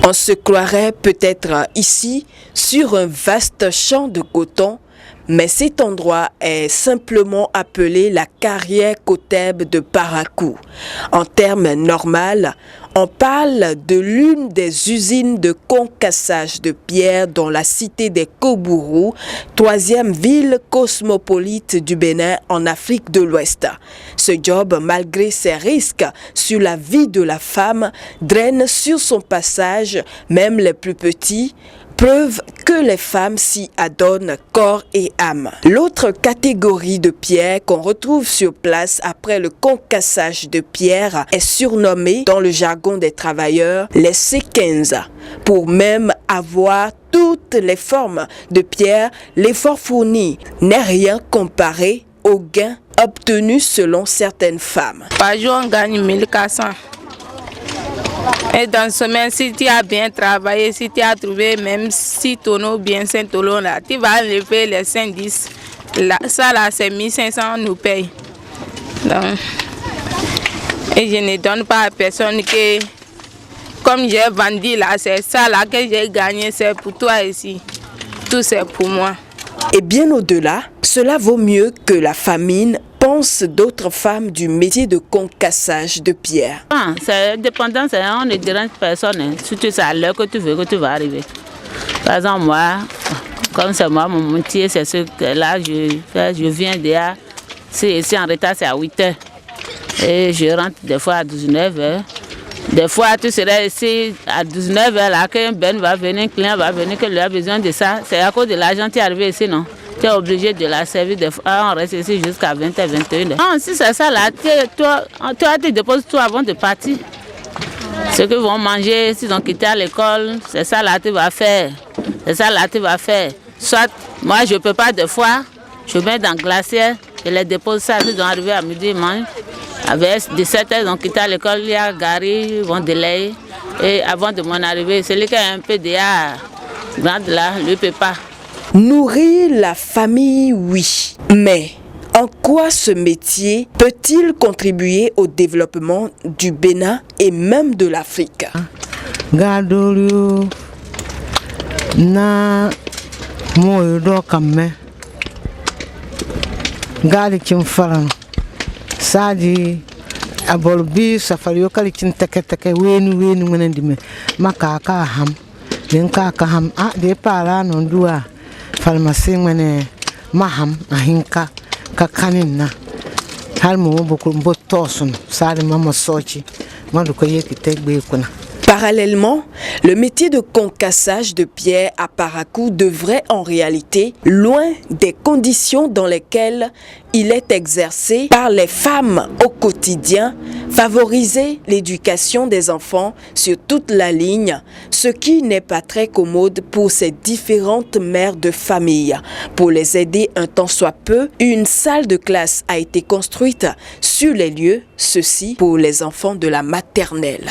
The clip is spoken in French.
On se croirait peut-être ici sur un vaste champ de coton, mais cet endroit est simplement appelé la carrière Koteb de Parakou. En termes normaux, on parle de l'une des usines de concassage de pierre dans la cité des Kobourou, troisième ville cosmopolite du Bénin en Afrique de l'Ouest. Ce job, malgré ses risques sur la vie de la femme, draine sur son passage même les plus petits, preuve que les femmes s'y adonnent corps et âme. L'autre catégorie de pierres qu'on retrouve sur place après le concassage de pierre est surnommée dans le jargon des travailleurs les C15. Pour même avoir toutes les formes de pierre, l'effort fourni n'est rien comparé aux gains obtenus selon certaines femmes. Par jour, on gagne 1400. Et dans une semaine, si tu as bien travaillé, si tu as trouvé même 6 tonneaux bien 5 tonneaux là, tu vas enlever les 5-10. Ça là, c'est 1500, on nous paye. Donc, et je ne donne pas à personne que, comme j'ai vendu là, c'est ça là que j'ai gagné, c'est pour toi ici. Tout c'est pour moi. Et bien au-delà, cela vaut mieux que la famine, pensent d'autres femmes du métier de concassage de pierre. C'est dépendant, on ne dérange personne. Si tu sais à l'heure que tu veux, que tu vas arriver. Par exemple, moi, comme c'est moi, mon métier, c'est ce que là, je viens déjà. Si en retard, c'est à 8 heures. Et je rentre des fois à 19h. Des fois, tu serais ici à 19h, là, qu'un Ben va venir, un client va venir, que lui a besoin de ça. C'est à cause de l'argent qui est arrivé ici, non? Tu es obligé de la servir. Des fois, on reste ici jusqu'à 20h, 21h. Non, si c'est ça, là, toi, tu déposes tout avant de partir. Ce qu'ils vont manger, s'ils ont quitté à l'école, c'est ça, là, tu vas faire. C'est ça, là, tu vas faire. Soit, moi, je ne peux pas, des fois, je mets dans le glacier, je les dépose ça, ils vont arriver à midi, ils mangent. Avec 17h, ils ont quitté à l'école, il y a Gary, ils vont délayer. Et avant de m'en arriver, celui qui a un peu déjà grande là, lui ne peut pas. Nourrir la famille, oui. Mais en quoi ce métier peut-il contribuer au développement du Bénin et même de l'Afrique? Sadi abolbi safari yokali kin teke wenu menendime makaka ham den kaka ham a de para non dua falmasi mene maham ahinka kakanina halmo boku botosun sadi mama sochi mandu ko yeki tegbe kuna. Parallèlement, le métier de concassage de pierre à Parakou devrait en réalité, loin des conditions dans lesquelles il est exercé par les femmes au quotidien, favoriser l'éducation des enfants sur toute la ligne, ce qui n'est pas très commode pour ces différentes mères de famille. Pour les aider un tant soit peu, une salle de classe a été construite sur les lieux, ceci pour les enfants de la maternelle.